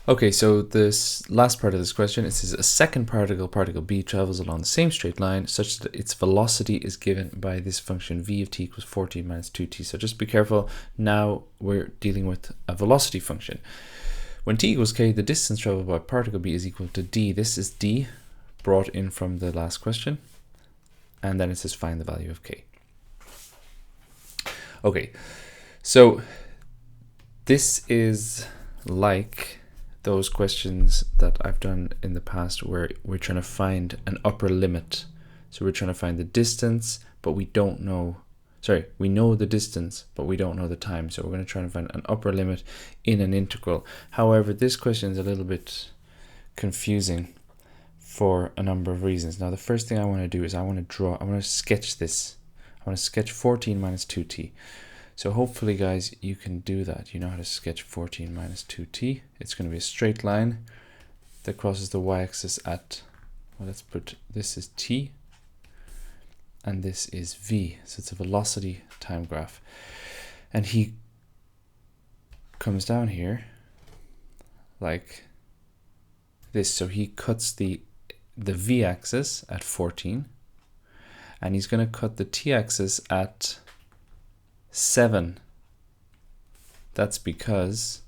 Okay, so this last part of this question, it says a second particle, particle B, travels along the same straight line such that its velocity is given by this function v of t equals 14 minus 2t. So just be careful. Now we're dealing with a velocity function. When t equals k, the distance traveled by particle B is equal to d. This is d brought in from the last question. And then it says find the value of k. Okay, so this is like those questions that I've done in the past where we're trying to find an upper limit. So we're trying to find the distance, but we don't know, we know the distance, but we don't know the time. So we're going to try to find an upper limit in an integral. However, this question is a little bit confusing for a number of reasons. Now, the first thing I want to do is I want to sketch this. I want to sketch 14 minus 2t. So hopefully, guys, you can do that. You know how to sketch 14 minus 2t. It's going to be a straight line that crosses the y-axis at, well, let's put, this is t, and this is v. So it's a velocity time graph. And he comes down here like this. So he cuts the v-axis at 14, and he's going to cut the t-axis at 7. That's because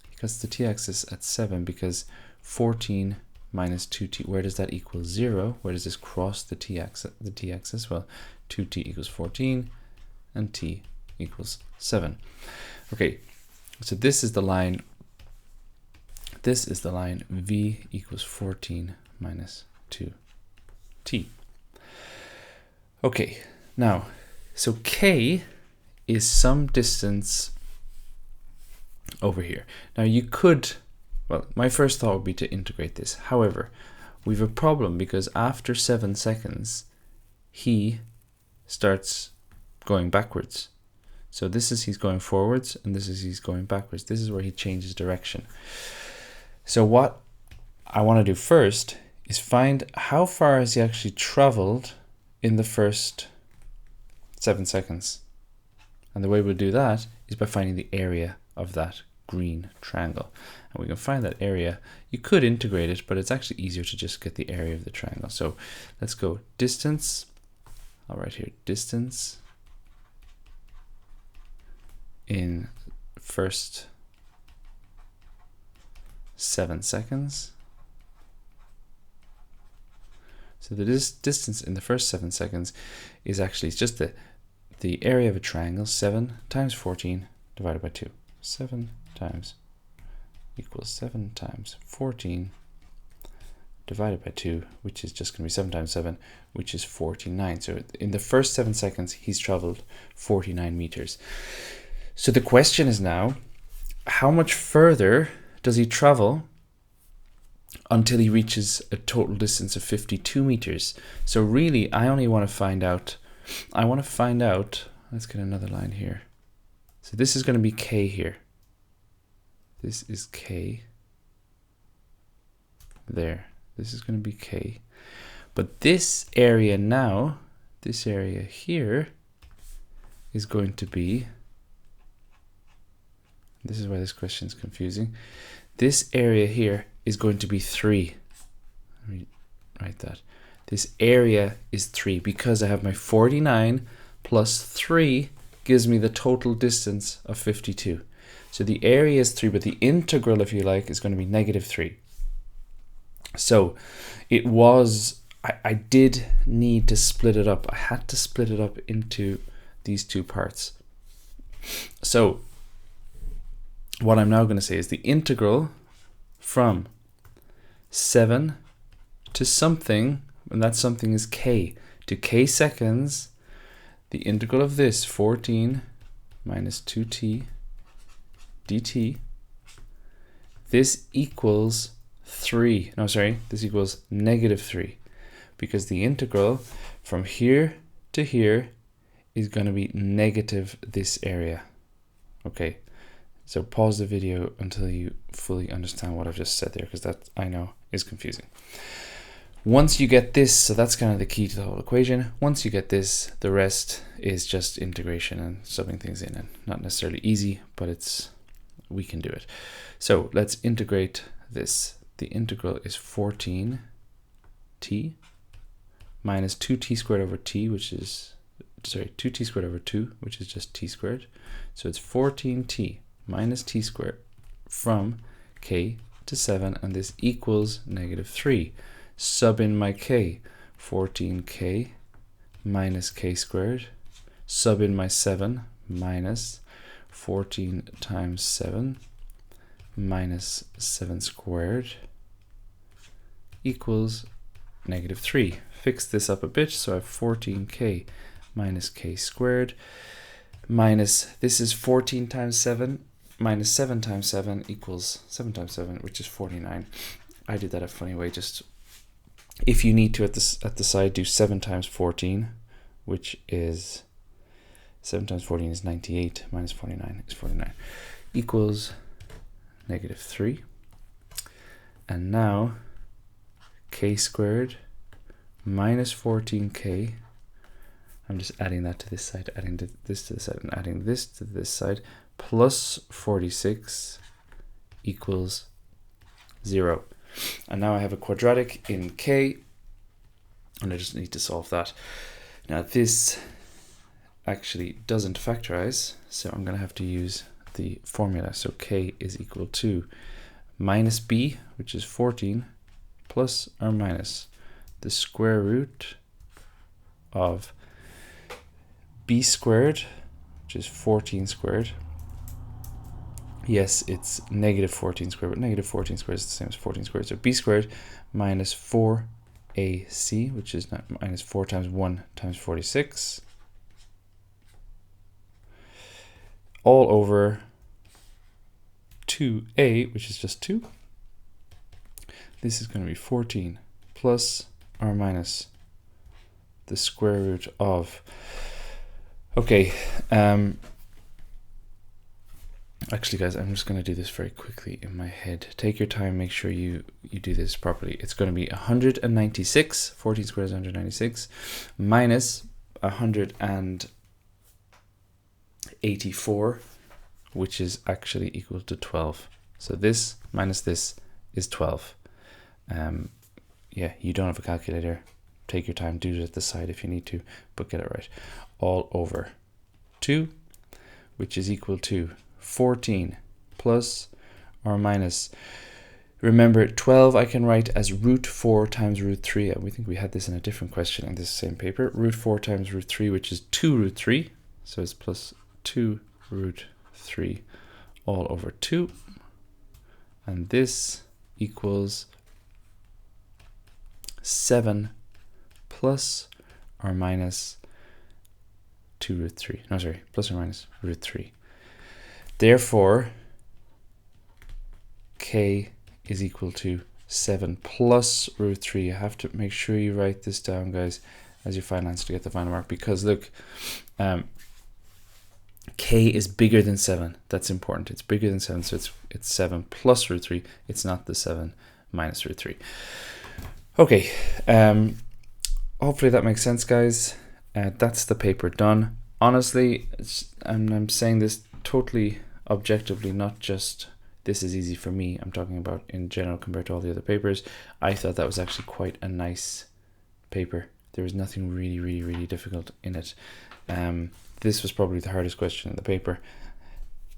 he cuts the t-axis at 7 because 14 minus 2t, where does that equal 0? Where does this cross the t-axis? Well, 2t equals 14 and t equals 7. Okay, so this is the line v equals 14 minus 2t. Okay, now, so k is some distance over here. Now you could, well, my first thought would be to integrate this. However, we have a problem because after 7 seconds, he starts going backwards. So this is he's going forwards, and this is he's going backwards. This is where he changes direction. So what I want to do first is find how far has he actually traveled in the first 7 seconds. And the way we'll do that is by finding the area of that green triangle. And we can find that area. You could integrate it, but it's actually easier to just get the area of the triangle. So let's go distance. I'll write here distance in first 7 seconds. So the distance in the first 7 seconds is actually just the area of a triangle, 7 times 14 divided by 2. 7 times equals 7 times 14 divided by 2, which is just going to be 7 times 7, which is 49. So in the first 7 seconds, he's traveled 49 meters. So the question is now, how much further does he travel until he reaches a total distance of 52 meters? So really, I only want to find out, let's get another line here. So this is going to be k here. This is k there. This is going to be k. But this area now, this area here is going to be, this is why this question is confusing. This area here is going to be 3. Let me write that. This area is 3 because I have my 49 plus 3 gives me the total distance of 52. So the area is 3, but the integral, if you like, is going to be -3. So it was, I did need to split it up. I had to split it up into these two parts. So what I'm now going to say is the integral from 7 to something, and that something is k, to k seconds, the integral of this 14 minus 2t dt, this equals 3. No, sorry, this equals -3, because the integral from here to here is going to be negative this area. Okay, so pause the video until you fully understand what I've just said there, because that, I know, is confusing. Once you get this, so that's kind of the key to the whole equation. Once you get this, the rest is just integration and subbing things in, and not necessarily easy, but we can do it. So let's integrate this. The integral is 14t minus 2t squared over t, which is, sorry, 2t squared over 2, which is just t squared. So it's 14t minus t squared from k to 7, and this equals -3. Sub in my k, 14k minus k squared. Sub in my 7, minus 14 times 7 minus 7 squared equals -3. Fix this up a bit, so I have 14k minus k squared minus, this is 14 times 7 minus 7 times 7 equals 7 times 7, which is 49. I did that a funny way. Just, if you need to at the side, do 7 times 14, which is 7 times 14 is 98, minus 49 is 49, equals -3. And now k squared minus 14k, I'm just adding that to this side, adding this to this side, and adding this to this side, plus 46 equals 0. And now I have a quadratic in k, and I just need to solve that. Now this actually doesn't factorize, so I'm going to have to use the formula. So k is equal to minus b, which is 14, plus or minus the square root of b squared, which is 14 squared. Yes, it's -14 squared, but -14 squared is the same as 14 squared. So b squared minus 4ac, which is minus 4 times 1 times 46, all over 2a, which is just 2. This is going to be 14 plus or minus the square root of, okay, actually guys, I'm just going to do this very quickly in my head. Take your time, make sure you do this properly. It's going to be 196, 14 squared is 196, minus 184, which is actually equal to 12. So this minus this is 12. Yeah, you don't have a calculator. Take your time, do it at the side if you need to, but get it right. All over 2, which is equal to 14 plus or minus, remember 12 I can write as root 4 times root 3. We think we had this in a different question in this same paper. Root 4 times root 3, which is 2 root 3. So it's plus 2 root 3 all over 2. And this equals 7 plus or minus 2 root 3. No, sorry, plus or minus root 3. Therefore, k is equal to 7 plus root 3. You have to make sure you write this down, guys, as your final answer to get the final mark, because look, k is bigger than 7. That's important. It's bigger than 7, so it's 7 plus root 3. It's not the 7 minus root 3. Okay, hopefully that makes sense, guys. That's the paper done. Honestly, I'm saying this totally objectively, not just this is easy for me. I'm talking about in general compared to all the other papers. I thought that was actually quite a nice paper. There was nothing really difficult in it. This was probably the hardest question in the paper,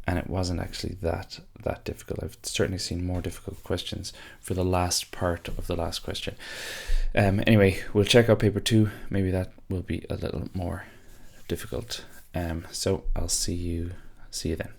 and it wasn't actually that difficult. I've certainly seen more difficult questions for the last part of the last question. Anyway, we'll check out paper 2. Maybe that will be a little more difficult. So I'll see you then.